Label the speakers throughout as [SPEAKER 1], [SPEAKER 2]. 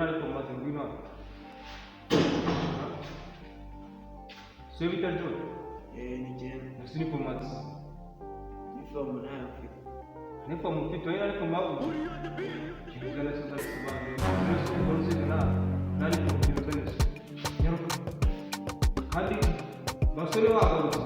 [SPEAKER 1] ariko maze ngwino Sevita John
[SPEAKER 2] ni jana
[SPEAKER 1] nasini format
[SPEAKER 2] nifomu nayo mfite
[SPEAKER 1] nipo mufite oya ariko mbabu kigana sasa kubande nasi bonze na nani ko kigana nyaruka hadi basore wagarutse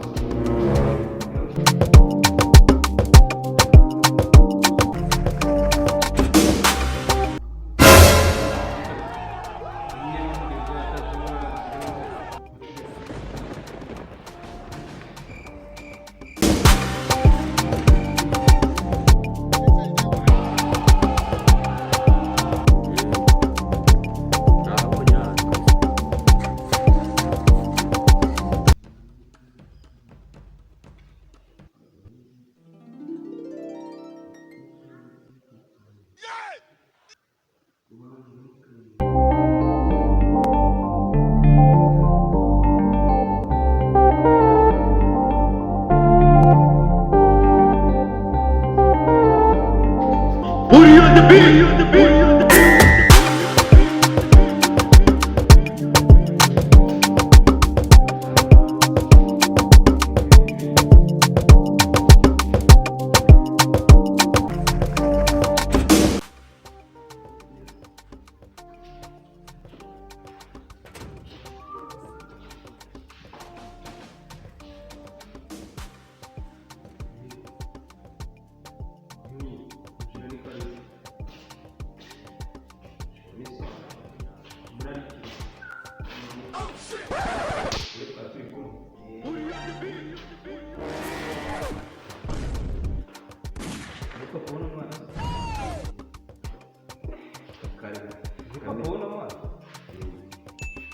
[SPEAKER 3] Booty on the beat.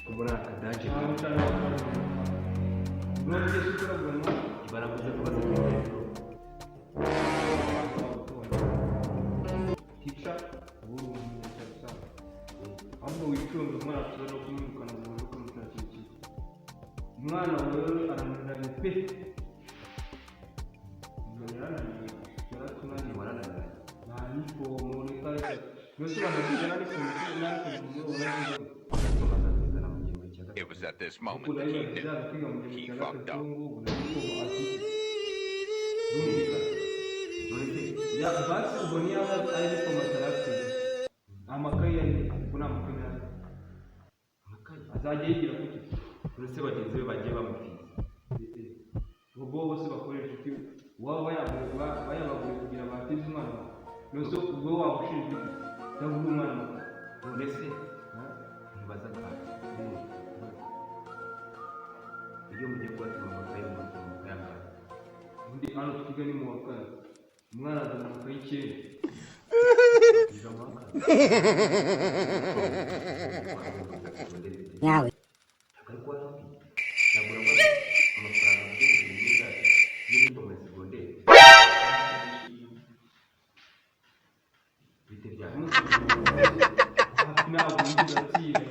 [SPEAKER 2] kubona akadaje
[SPEAKER 1] None sukura bwana
[SPEAKER 2] baravuze ko bazakwiye
[SPEAKER 1] kicha buru mutasa abo witunga mwana tuzana kumukana mu rugo mutatici mwana wewe ananira pe ngana ni yaratuna ni warana na nipo muoneka yote wanakijana ni kumjana
[SPEAKER 4] It was at this moment that he knew he fucked up.
[SPEAKER 1] Ya basi ubonia aile kwa matarasi amakai yani kuna mkenya azaje yigira kuki
[SPEAKER 2] uretse bagenzi be bagiye bamufite
[SPEAKER 1] ubwo bose bakoresha iki waba bayabaguye kugira batize umwana nose ubwo wabushinje cyangwa umwana
[SPEAKER 2] uretse ntibaza kandi iyo mugiye kubatuma amakaye mu kayanga
[SPEAKER 1] undi hano twiga ni mu wakane umwana azana amakaye icyenda
[SPEAKER 5] yawe
[SPEAKER 2] akariko nagura amafaranga muri myiza y'imitongo segonderi bite bya
[SPEAKER 1] hafi ntabwo yigeze atiga